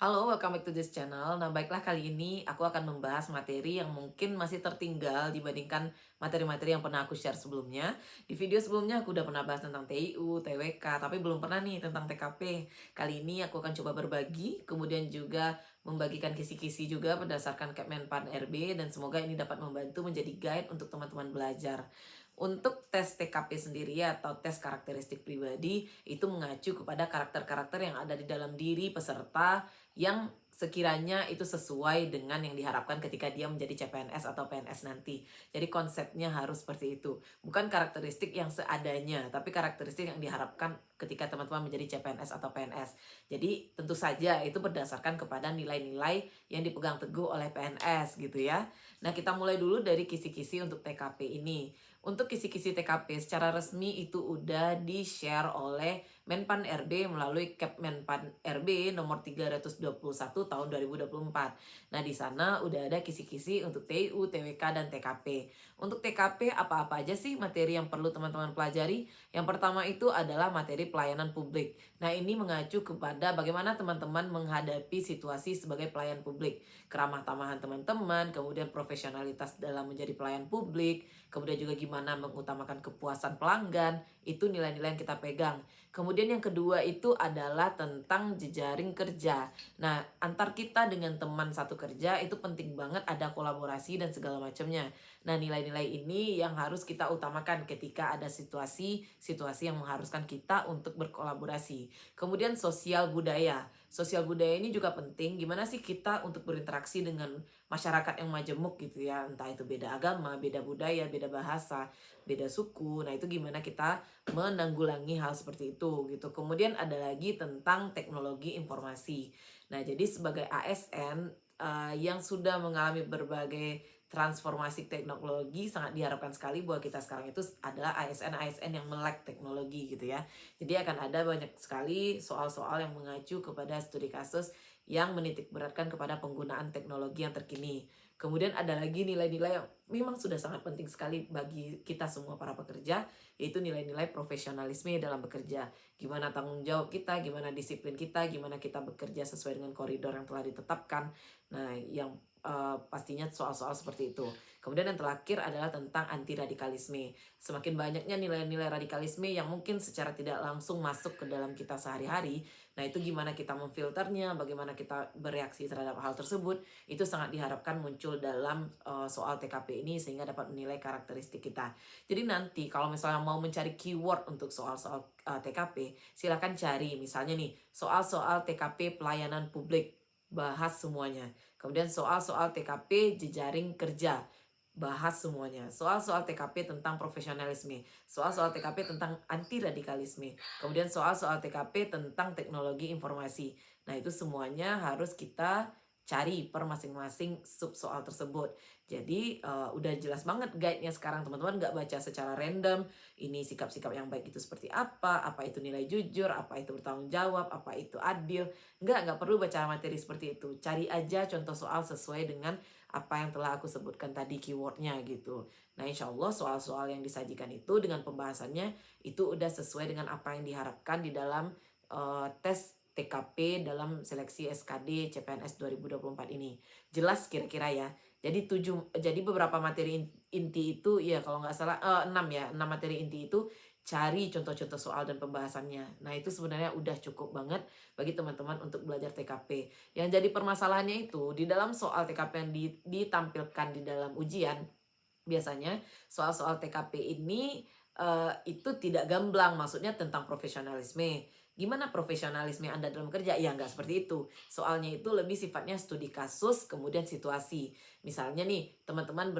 Halo, welcome back to this channel. Nah, baiklah kali ini aku akan membahas materi yang mungkin masih tertinggal dibandingkan materi-materi yang pernah aku share sebelumnya. Di video sebelumnya aku udah pernah bahas tentang TIU, TWK, tapi belum pernah nih tentang TKP. Kali ini aku akan coba berbagi, kemudian juga membagikan kisi-kisi juga berdasarkan Kemenpan RB dan semoga ini dapat membantu menjadi guide untuk teman-teman belajar. Untuk tes TKP sendiri atau tes karakteristik pribadi itu mengacu kepada karakter-karakter yang ada di dalam diri peserta yang sekiranya itu sesuai dengan yang diharapkan ketika dia menjadi CPNS atau PNS nanti. Jadi konsepnya harus seperti itu. Bukan karakteristik yang seadanya, tapi karakteristik yang diharapkan ketika teman-teman menjadi CPNS atau PNS. Jadi tentu saja itu berdasarkan kepada nilai-nilai yang dipegang teguh oleh PNS gitu ya. Nah, kita mulai dulu dari kisi-kisi untuk TKP ini. Untuk kisi-kisi TKP secara resmi itu udah di-share oleh Menpan RB melalui Kepmenpan RB nomor 321 tahun 2024. Nah, di sana udah ada kisi-kisi untuk TIU, TWK, dan TKP. Untuk TKP apa-apa aja sih materi yang perlu teman-teman pelajari? Yang pertama itu adalah materi pelayanan publik. Nah, ini mengacu kepada bagaimana teman-teman menghadapi situasi sebagai pelayan publik. Keramah tamahan teman-teman, kemudian profesionalitas dalam menjadi pelayan publik, kemudian juga gimana mengutamakan kepuasan pelanggan, itu nilai-nilai yang kita pegang. Kemudian yang kedua itu adalah tentang jejaring kerja. Nah, antar kita dengan teman satu kerja itu penting banget ada kolaborasi dan segala macamnya. Nah, nilai-nilai ini yang harus kita utamakan ketika ada situasi yang mengharuskan kita untuk berkolaborasi. Kemudian sosial budaya. Sosial budaya ini juga penting. Gimana sih kita untuk berinteraksi dengan masyarakat yang majemuk gitu ya. Entah itu beda agama, beda budaya, beda bahasa, beda suku. Nah, itu gimana kita menanggulangi hal seperti itu gitu. Kemudian ada lagi tentang teknologi informasi. Nah, jadi sebagai ASN yang sudah mengalami berbagai transformasi teknologi sangat diharapkan sekali bahwa kita sekarang itu adalah ASN-ASN yang melek teknologi gitu ya. Jadi akan ada banyak sekali soal-soal yang mengacu kepada studi kasus yang menitik beratkan kepada penggunaan teknologi yang terkini. Kemudian ada lagi nilai-nilai yang memang sudah sangat penting sekali bagi kita semua para pekerja, yaitu nilai-nilai profesionalisme dalam bekerja. Gimana tanggung jawab kita, gimana disiplin kita, gimana kita bekerja sesuai dengan koridor yang telah ditetapkan. Nah, yang pastinya soal-soal seperti itu. Kemudian yang terakhir adalah tentang anti radikalisme. Semakin banyaknya nilai-nilai radikalisme yang mungkin secara tidak langsung masuk ke dalam kita sehari-hari, nah itu gimana kita memfilternya, bagaimana kita bereaksi terhadap hal tersebut, itu sangat diharapkan muncul dalam soal TKP ini sehingga dapat menilai karakteristik kita. Jadi nanti kalau misalnya mau mencari keyword untuk soal-soal TKP, silakan cari misalnya nih soal-soal TKP pelayanan publik, bahas semuanya. Kemudian soal-soal TKP jejaring kerja, bahas semuanya. Soal-soal TKP tentang profesionalisme, soal-soal TKP tentang anti radikalisme, kemudian soal-soal TKP tentang teknologi informasi. Nah, itu semuanya harus kita cari per masing-masing sub soal tersebut. Jadi udah jelas banget guide-nya sekarang, teman-teman nggak baca secara random, ini sikap-sikap yang baik itu seperti apa itu nilai jujur, apa itu bertanggung jawab, apa itu adil. Nggak perlu baca materi seperti itu. Cari aja contoh soal sesuai dengan apa yang telah aku sebutkan tadi keywordnya gitu. Nah, insya Allah soal-soal yang disajikan itu dengan pembahasannya itu udah sesuai dengan apa yang diharapkan di dalam tes TKP dalam seleksi SKD CPNS 2024 ini. Jelas kira-kira ya. Jadi beberapa materi inti itu ya kalau nggak salah 6 ya, 6 materi inti itu cari contoh-contoh soal dan pembahasannya. Nah, itu sebenarnya udah cukup banget bagi teman-teman untuk belajar TKP. Yang jadi permasalahannya itu di dalam soal TKP yang ditampilkan di dalam ujian, biasanya soal-soal TKP ini itu tidak gamblang, maksudnya tentang profesionalisme. Gimana profesionalisme Anda dalam kerja? Ya nggak seperti itu. Soalnya itu lebih sifatnya studi kasus, kemudian situasi. Misalnya nih, teman-teman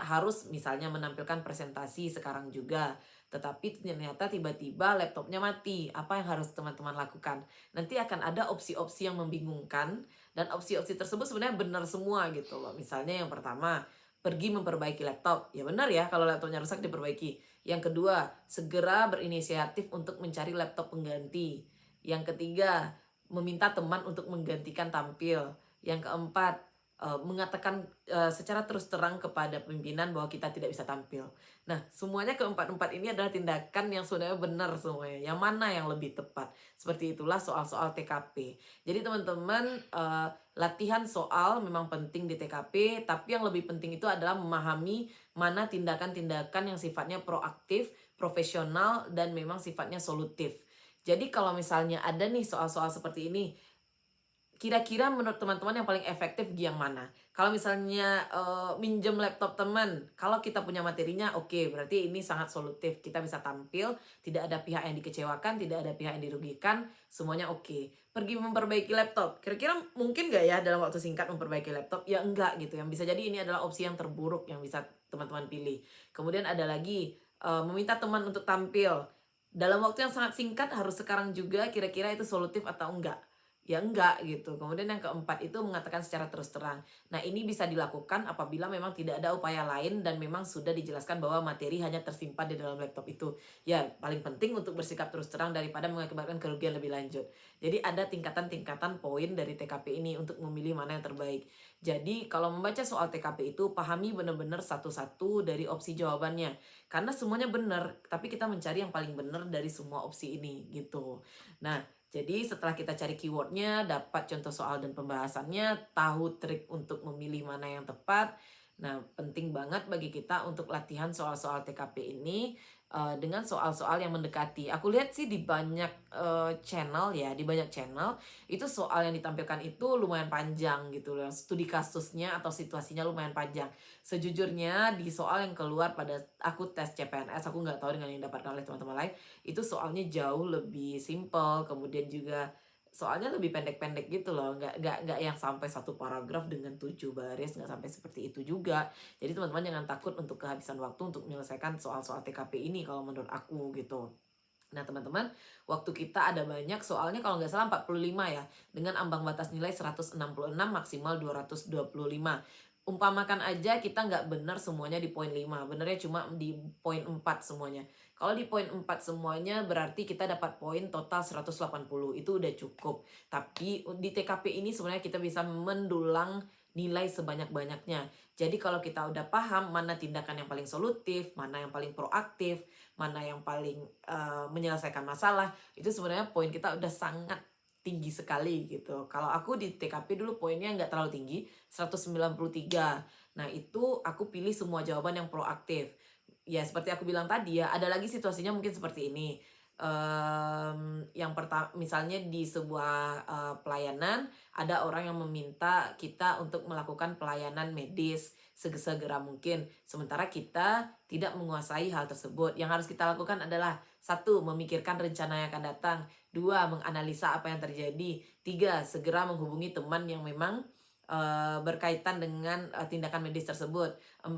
harus misalnya menampilkan presentasi sekarang juga. Tetapi ternyata tiba-tiba laptopnya mati. Apa yang harus teman-teman lakukan? Nanti akan ada opsi-opsi yang membingungkan. Dan opsi-opsi tersebut sebenarnya benar semua gitu loh. Misalnya yang pertama, pergi memperbaiki laptop. Ya benar ya, kalau laptopnya rusak diperbaiki. Yang kedua, segera berinisiatif untuk mencari laptop pengganti. Yang ketiga, meminta teman untuk menggantikan tampil. Yang keempat, mengatakan secara terus terang kepada pimpinan bahwa kita tidak bisa tampil. Nah, semuanya keempat-empat ini adalah tindakan yang sebenarnya benar semuanya. Yang mana yang lebih tepat? Seperti itulah soal-soal TKP. Jadi teman-teman, latihan soal memang penting di TKP, tapi yang lebih penting itu adalah memahami mana tindakan-tindakan yang sifatnya proaktif, profesional, dan memang sifatnya solutif. Jadi kalau misalnya ada nih soal-soal seperti ini, kira-kira menurut teman-teman yang paling efektif yang mana? Kalau misalnya minjem laptop teman, kalau kita punya materinya, oke, berarti ini sangat solutif. Kita bisa tampil, tidak ada pihak yang dikecewakan, tidak ada pihak yang dirugikan, semuanya oke. Pergi memperbaiki laptop, kira-kira mungkin nggak ya dalam waktu singkat memperbaiki laptop? Ya enggak gitu. Yang bisa jadi ini adalah opsi yang terburuk yang bisa teman-teman pilih. Kemudian ada lagi meminta teman untuk tampil dalam waktu yang sangat singkat, harus sekarang juga, kira-kira itu solutif atau enggak? Ya enggak gitu. Kemudian yang keempat itu mengatakan secara terus terang. Nah, ini bisa dilakukan apabila memang tidak ada upaya lain dan memang sudah dijelaskan bahwa materi hanya tersimpan di dalam laptop itu. Ya, paling penting untuk bersikap terus terang daripada mengakibatkan kerugian lebih lanjut. Jadi ada tingkatan-tingkatan poin dari TKP ini untuk memilih mana yang terbaik. Jadi kalau membaca soal TKP itu, pahami benar-benar satu-satu dari opsi jawabannya. Karena semuanya benar, tapi kita mencari yang paling benar dari semua opsi ini gitu. Nah, jadi setelah kita cari keywordnya, dapat contoh soal dan pembahasannya, tahu trik untuk memilih mana yang tepat. Nah, penting banget bagi kita untuk latihan soal-soal TKP ini dengan soal-soal yang mendekati. Aku lihat sih di banyak channel ya, di banyak channel itu soal yang ditampilkan itu lumayan panjang gitu loh. Studi kasusnya atau situasinya lumayan panjang. Sejujurnya di soal yang keluar pada aku tes CPNS, aku nggak tahu dengan yang didapatkan oleh teman-teman lain, itu soalnya jauh lebih simple, kemudian juga soalnya lebih pendek-pendek gitu loh, nggak yang sampai satu paragraf dengan 7 baris, nggak sampai seperti itu juga. Jadi teman-teman jangan takut untuk kehabisan waktu untuk menyelesaikan soal-soal TKP ini kalau menurut aku gitu. Nah teman-teman, waktu kita ada banyak, soalnya kalau nggak salah 45 ya, dengan ambang batas nilai 166 maksimal 225. Umpamakan aja kita nggak benar semuanya di poin 5, benernya cuma di poin 4 semuanya. Kalau di poin 4 semuanya berarti kita dapat poin total 180, itu udah cukup. Tapi di TKP ini sebenarnya kita bisa mendulang nilai sebanyak-banyaknya. Jadi kalau kita udah paham mana tindakan yang paling solutif, mana yang paling proaktif, mana yang paling menyelesaikan masalah, itu sebenarnya poin kita udah sangat tinggi sekali gitu. Kalau aku di TKP dulu poinnya nggak terlalu tinggi, 193. Nah itu aku pilih semua jawaban yang proaktif. Ya seperti aku bilang tadi ya, ada lagi situasinya mungkin seperti ini. Yang pertama, misalnya di sebuah pelayanan, ada orang yang meminta kita untuk melakukan pelayanan medis segera mungkin. Sementara kita tidak menguasai hal tersebut. Yang harus kita lakukan adalah 1. Memikirkan rencana yang akan datang. 2. Menganalisa apa yang terjadi. 3. Segera menghubungi teman yang memang berkaitan dengan tindakan medis tersebut. 4.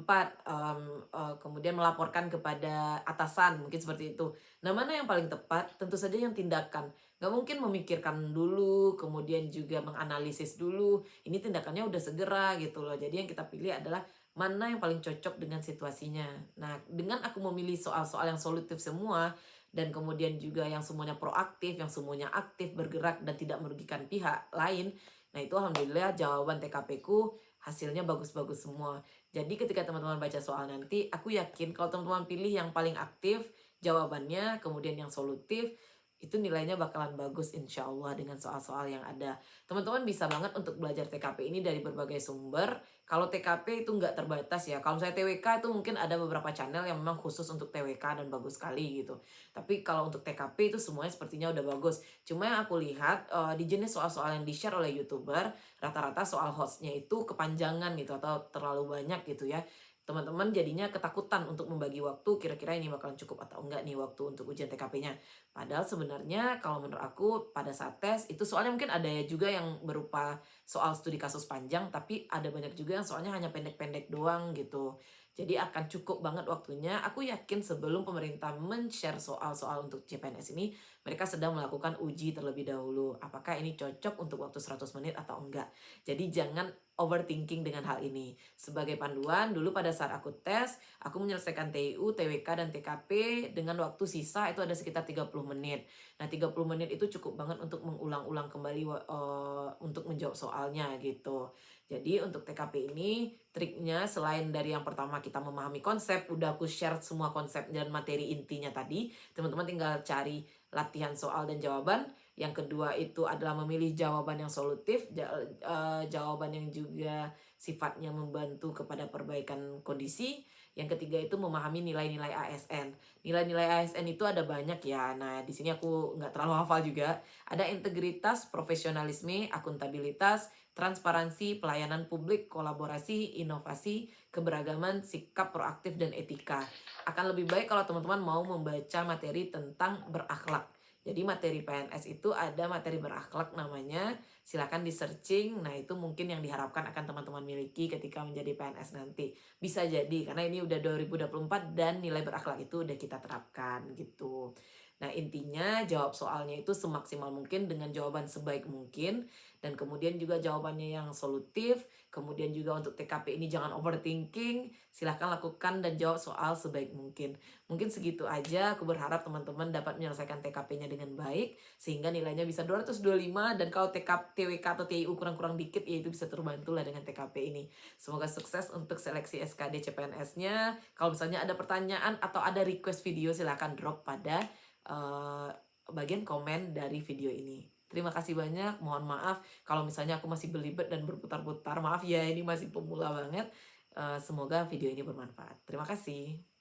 Kemudian melaporkan kepada atasan, mungkin seperti itu. Nah, mana yang paling tepat? Tentu saja yang tindakan. Nggak mungkin memikirkan dulu, kemudian juga menganalisis dulu. Ini tindakannya udah segera gitu loh. Jadi yang kita pilih adalah mana yang paling cocok dengan situasinya. Nah, dengan aku memilih soal-soal yang solutif semua, dan kemudian juga yang semuanya proaktif, yang semuanya aktif, bergerak, dan tidak merugikan pihak lain, nah itu alhamdulillah jawaban TKP ku hasilnya bagus-bagus semua. Jadi ketika teman-teman baca soal nanti, aku yakin kalau teman-teman pilih yang paling aktif jawabannya, kemudian yang solutif, itu nilainya bakalan bagus insya Allah dengan soal-soal yang ada. Teman-teman bisa banget untuk belajar TKP ini dari berbagai sumber. Kalau TKP itu nggak terbatas ya. Kalau misalnya TWK itu mungkin ada beberapa channel yang memang khusus untuk TWK dan bagus sekali gitu. Tapi kalau untuk TKP itu semuanya sepertinya udah bagus. Cuma yang aku lihat di jenis soal-soal yang di-share oleh YouTuber, rata-rata soal hostnya itu kepanjangan gitu atau terlalu banyak gitu ya. Teman-teman jadinya ketakutan untuk membagi waktu, kira-kira ini bakalan cukup atau enggak nih waktu untuk ujian TKP-nya. Padahal sebenarnya kalau menurut aku pada saat tes itu soalnya mungkin ada ya juga yang berupa soal studi kasus panjang, tapi ada banyak juga yang soalnya hanya pendek-pendek doang gitu. Jadi akan cukup banget waktunya. Aku yakin sebelum pemerintah men-share soal-soal untuk CPNS ini, mereka sedang melakukan uji terlebih dahulu. Apakah ini cocok untuk waktu 100 menit atau enggak. Jadi jangan overthinking dengan hal ini. Sebagai panduan, dulu pada saat aku tes, aku menyelesaikan TIU, TWK, dan TKP dengan waktu sisa itu ada sekitar 30 menit. Nah, 30 menit itu cukup banget untuk mengulang-ulang kembali untuk menjawab soalnya gitu. Jadi untuk TKP ini triknya selain dari yang pertama kita memahami konsep, udah aku share semua konsep dan materi intinya tadi, teman-teman tinggal cari latihan soal dan jawaban. Yang kedua itu adalah memilih jawaban yang solutif, jawaban yang juga sifatnya membantu kepada perbaikan kondisi. Yang ketiga itu memahami nilai-nilai ASN. Nilai-nilai ASN itu ada banyak ya. Nah, di sini aku nggak terlalu hafal juga. Ada integritas, profesionalisme, akuntabilitas, transparansi, pelayanan publik, kolaborasi, inovasi, keberagaman, sikap proaktif, dan etika. Akan lebih baik kalau teman-teman mau membaca materi tentang berakhlak. Jadi materi PNS itu ada materi berakhlak namanya, silakan di searching. Nah, itu mungkin yang diharapkan akan teman-teman miliki ketika menjadi PNS nanti. Bisa jadi karena ini udah 2024 dan nilai berakhlak itu udah kita terapkan gitu. Nah, intinya jawab soalnya itu semaksimal mungkin dengan jawaban sebaik mungkin, dan kemudian juga jawabannya yang solutif. Kemudian juga untuk TKP ini jangan overthinking, silahkan lakukan dan jawab soal sebaik mungkin. Mungkin segitu aja, aku berharap teman-teman dapat menyelesaikan TKP-nya dengan baik, sehingga nilainya bisa 225, dan kalau TWK atau TIU kurang-kurang dikit, ya itu bisa terbantu lah dengan TKP ini. Semoga sukses untuk seleksi SKD CPNS-nya. Kalau misalnya ada pertanyaan atau ada request video, silahkan drop pada bagian komen dari video ini. Terima kasih banyak, mohon maaf kalau misalnya aku masih belibet dan berputar-putar. Maaf ya, ini masih pemula banget. Semoga video ini bermanfaat. Terima kasih.